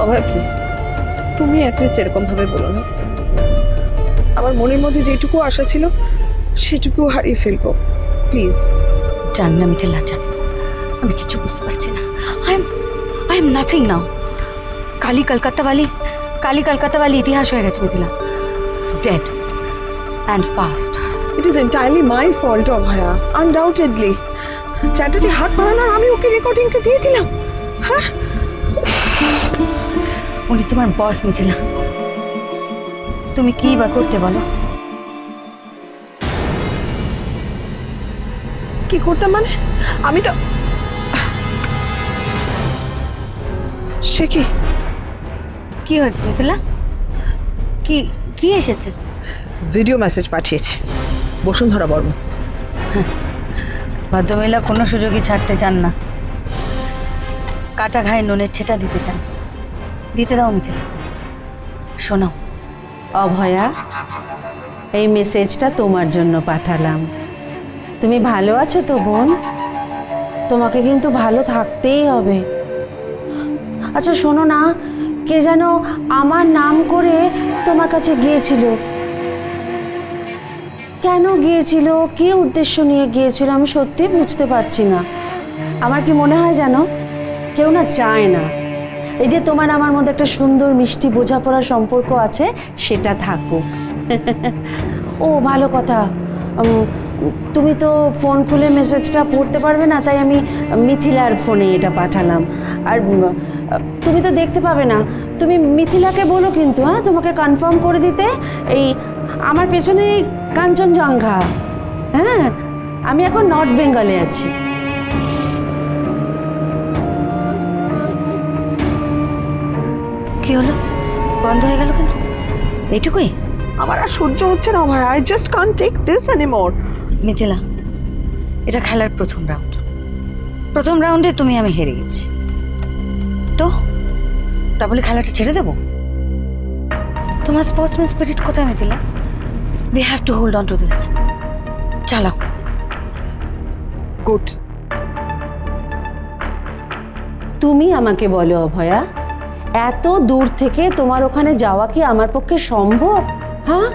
অভয় please, তুমি at least এরকম ভাবে বলো না। আমার মনের মধ্যে যেটুকু আশা ছিল সেটুকু হারিয়ে ফেলবো, প্লিজ। জানি না মিথিলা, জানি আমি কিছু বুঝতে পারছি না। আই এম নাথিং নাও। কালী কলকাতাওয়ালি ইতিহাস হয়ে গেছে Mithila, dead and past. It is entirely my fault Abhaya, undoubtedly. Chatterjee হাত বাড়ানোর আমি ওকে রেকর্ডিংটা দিয়ে দিলাম। হ্যাঁ, উনি তোমার বস মিথিলা, তুমি কি বা করতে বলো? কি করতাম মানে? আমি তো সে কি হয়েছে মিথিলা? কি কি এসেছে? ভিডিও মেসেজ পাঠিয়েছে বসুন্ধরা বর্মন। ভদ্রমহিলা কোনো সুযোগই ছাড়তে চান না, কাটা ঘায়ে নুনের ছেটা দিতে চান। দিতে দাও মিথিলা, শোনাও। অভয়া, এই মেসেজটা তোমার জন্য পাঠালাম। তুমি ভালো আছো তো বোন? তোমাকে কিন্তু ভালো থাকতেই হবে। আচ্ছা শোনো না, কে যেন আমার নাম করে তোমার কাছে গিয়েছিল। কেন গিয়েছিল, কি উদ্দেশ্য নিয়ে গিয়েছিল, আমি সত্যি বুঝতে পারছি না। আমার কি মনে হয় জানো, কেউ না চায় না এই যে তোমার আমার মধ্যে একটা সুন্দর মিষ্টি বোঝাপড়ার সম্পর্ক আছে সেটা থাকুক। ও ভালো কথা, তুমি তো ফোন খুলে মেসেজটা পড়তে পারবে না, তাই আমি মিথিলার ফোনে এটা পাঠালাম। আর তুমি তো দেখতে পাবে না, তুমি মিথিলাকে বলো কিন্তু, হ্যাঁ, তোমাকে কনফার্ম করে দিতে। এই আমার পেছনে কাঞ্চনজঙ্ঘা, হ্যাঁ, আমি এখন নর্থ বেঙ্গলে আছি। কি হলো, বন্ধ হয়ে গেল কেন? এইটুকুই? আমার আর সহ্য হচ্ছে না ভাই, I just can't take this anymore. Mithila, এটা খেলার প্রথম রাউন্ড। প্রথম রাউন্ডে তুমি আমি হেরে গেছি, তো তা বলে খেলাটা ছেড়ে দেবো? তোমার স্পোর্টসম্যান স্পিরিট কোথায় Mithila? We have to hold on to this. চালাও। গুড। তুমি আমাকে বলো অভয়া, এত দূর থেকে তোমার ওখানে যাওয়া কি আমার পক্ষে সম্ভব? হ্যাঁ,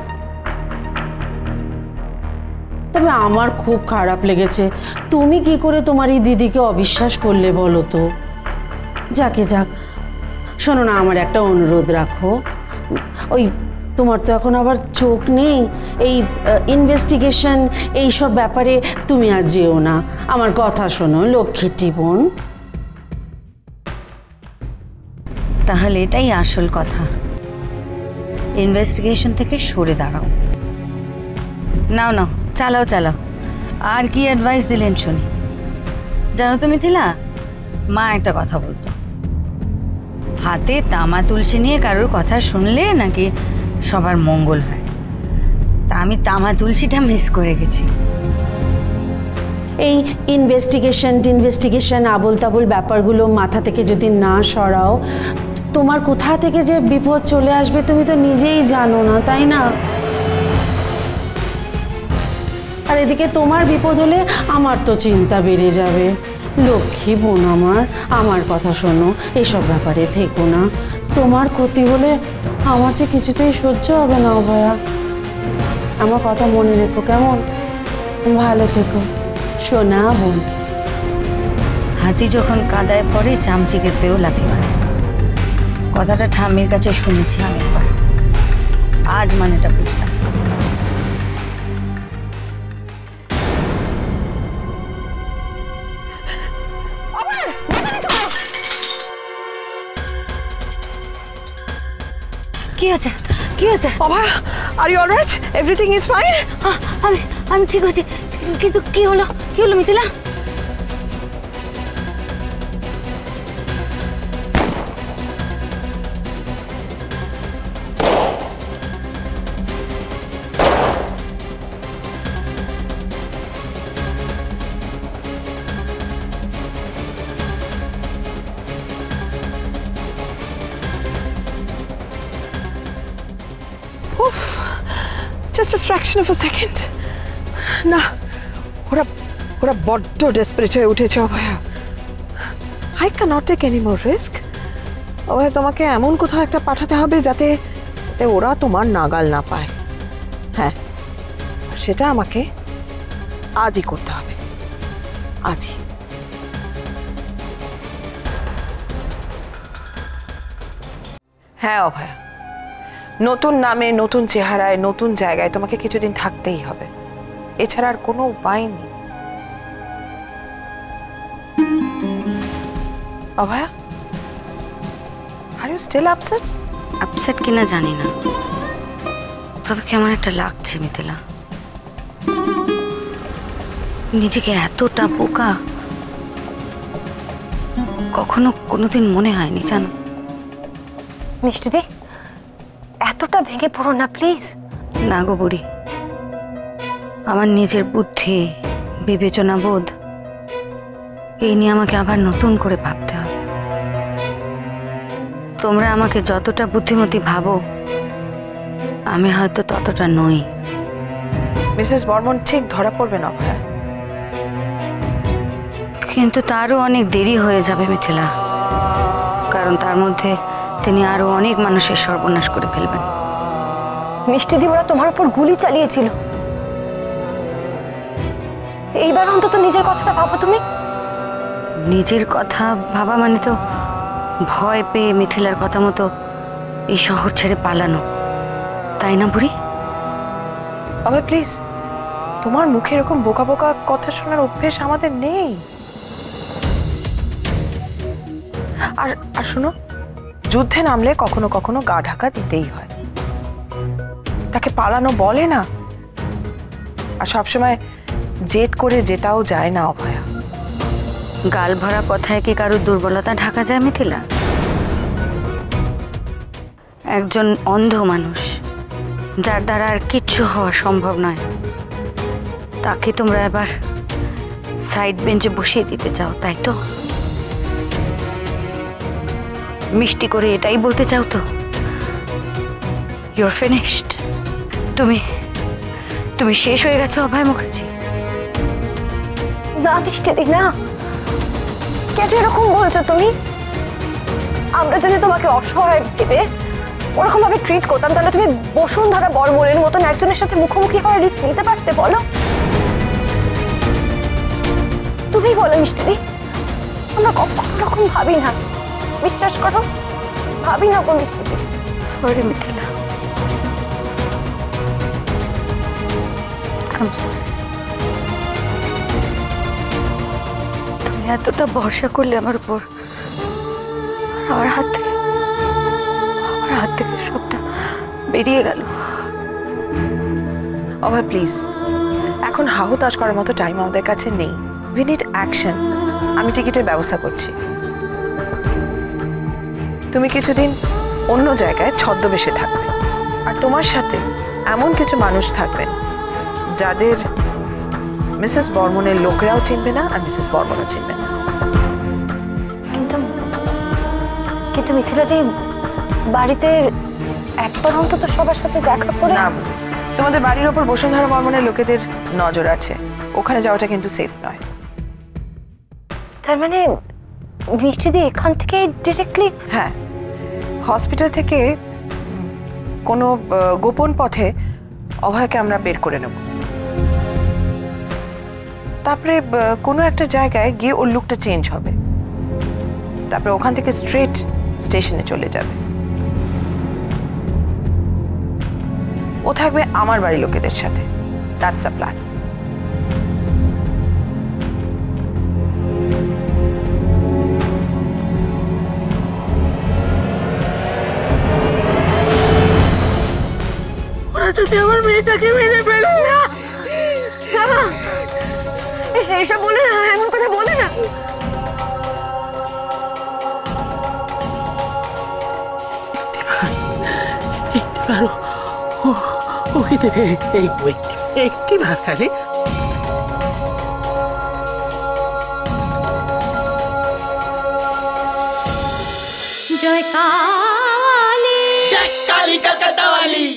তবে আমার খুব খারাপ লেগেছে। তুমি কি করে তোমার এই দিদিকে অবিশ্বাস করলে বলো তো? যাকে যাক, শোনো না, আমার একটা অনুরোধ রাখো। ওই তোমার তো এখন আবার চোখ নেই, এই ইনভেস্টিগেশন এইসব ব্যাপারে তুমি আর যেও না। আমার কথা শোনো লক্ষ্মীটি বোন। তাহলে এটাই আসল কথা, ইনভেস্টিগেশন থেকে সরে দাঁড়াও। নাও নাও, চালাও চালাও। আর কি অ্যাডভাইস দিলেন শুনি। জানো তো মিথিলা, মা একটা কথা বলতো, হাতে তামা তুলসী নিয়ে কারোর কথা শুনলে নাকি সবার মঙ্গল হয়। তা আমি তামা তুলসীটা মিস করে গেছি। এই ইনভেস্টিগেশন আবোল তাবোল ব্যাপারগুলো মাথা থেকে যদি না সরাও, তোমার কোথা থেকে যে বিপদ চলে আসবে তুমি তো নিজেই জানো না, তাই না? আর এদিকে তোমার বিপদ হলে আমার তো চিন্তা বেড়ে যাবে। লক্ষ্মী বোন আমার কথা শোনো, এসব ব্যাপারে থেকো না। তোমার ক্ষতি হলে আমার যে কিছুতেই সহ্য হবে না অভয়া। আমার কথা মনে রেখো কেমন? ভালো থেকো সোনা বোন। হাতি যখন কাদায় পড়ে চামচিকেতেও লাথি মারে, কথাটা ঠাম্মির কাছে শুনেছি আমি একবার, আজ মানেটা বুঝলাম। কি হচ্ছে, কি হচ্ছে? Abhaya, are you alright? Everything is fine? আমি ঠিক আছি, কিন্তু কি হলো, কি হলো Mithila? Just a fraction of a second. না, ওরা বড্ড ডেসপারেট হয়ে উঠেছে অভয়া। I cannot take any more risk. তবে তোমাকে এমন কোথাও একটা পাঠাতে হবে যাতে ওরা তোমার নাগাল না পায়। হ্যাঁ, সেটা আমাকে আজই করতে হবে, আজই। হ্যাঁ অভয়া, নতুন নামে, নতুন চেহারায়, নতুন জায়গায় তোমাকে কিছুদিন থাকতেই হবে, এছাড়া আর কোনো উপায় নেই। Abhaya, are you still upset? Upset কিনা জানি না, তবে কেমন একটা লাগছে মিথিলা। নিজেকে এতটা বোকা কখনো কোনোদিন মনে হয়নি জানো। মিষ্টিদি, এতটা ভেঙে পড়ো না প্লিজ। না গো বুড়ি, আমার নিজের বুদ্ধি, বিবেচনা বোধ এই নিয়ে আমাকে আবার নতুন করে ভাবতে হবে। তোমরা আমাকে যতটা বুদ্ধিমতী ভাবো, আমি হয়তো ততটা নই। মিসেস বর্মন ঠিক ধরা পড়বে না অভয়া। কিন্তু তারও অনেক দেরি হয়ে যাবে মিথিলা, কারণ তার মধ্যে তিনি আরো অনেক মানুষের সর্বনাশ করে ফেলবেন। মিষ্টিদি, ওরা তোমার উপর গুলি চালিয়েছিল। এইবার অন্তত নিজের কথাটা ভাবো তুমি। নিজের কথা ভাবা মানে তো ভয় পেয়ে মিথিলার কথা মতো এই শহর ছেড়ে পালানো, তাই না বুড়ি? অভয় প্লিজ, তোমার মুখে এরকম বোকা বোকা কথা শোনার অভ্যেস আমাদের নেই। আর শোনো, যুদ্ধে নামলে কখনো কখনো গা ঢাকা দিতেই হয়, তাকে পালানো বলে না। আর সবসময় জেদ করে জেতাও যায় না অভয়া। গাল ভরা কথায় কি কারোর দুর্বলতা ঢাকা যায় মিথিলা? একজন অন্ধ মানুষ, যার দ্বারা আর কিচ্ছু হওয়া সম্ভব নয়, তাকে তোমরা এবার সাইড বেঞ্চে বসিয়ে দিতে চাও, তাই তো? মিষ্টি করে এটাই বলতে চাও তো? Your finished. তুমি শেষ হয়ে গেছো অভয় মুখার্জি। না মিষ্টিদি, না। কেন এরকম বলছো তুমি? আমরা যদি তোমাকে অসহায় ভেবে ওরকম ভাবে ট্রিট করতাম, তাহলে তুমি বসুন্ধরা বর্মনের মতন একজনের সাথে মুখোমুখি হওয়ার রিস্ক নিতে পারতে? বলো, তুমি বলো মিষ্টিদি। আমরা কখনো রকম ভাবি না, বিশ্বাস করো, ভাবি না গো মিষ্টিদি। সরি মিথিলা, তুমি এতটা ভরসা করলে আমার উপর, আমার হাত থেকে সবটা বেরিয়ে গেল। অভয় প্লিজ, এখন হাহুতাশ করার মতো টাইম আমাদের কাছে নেই। We need action. আমি টিকিটের ব্যবস্থা করছি। তুমি কিছুদিন অন্য জায়গায় ছদ্মবেশে থাকবে, আর তোমার সাথে এমন কিছু মানুষ থাকবেন যাদের মিসেস বর্মনের লোকেরাও চিনবে না, আর মিসেস বর্মনও চিনবে না। কিন্তু মিথিলাদি, বাড়িতে একবার অন্তত সবার সাথে দেখা করে। না, তোমাদের বাড়ির ওপর বসুন্ধরা বর্মনের লোকেদের নজর আছে, ওখানে যাওয়াটা কিন্তু সেফ নয়। তার মানে মিষ্টিদি এখান থেকে ডিরেক্টলি? হ্যাঁ, হসপিটাল থেকে কোনো গোপন পথে অভয়কে আমরা বের করে নেব। তারপরে কোনো একটা জায়গায় গিয়ে ওর লুকটা চেঞ্জ হবে, তারপরে ওখান থেকে স্ট্রেট স্টেশনে চলে যাবে। ও থাকবে আমার বাড়ির লোকেদের সাথে। That's the plan. ওরা যদি আমার মেয়েটাকে মেরে ফেলে না, এইসব বলে না, এমন কথা বলে না। একটি ভাষারে জয় কালী, কালী কলকাতা वाली।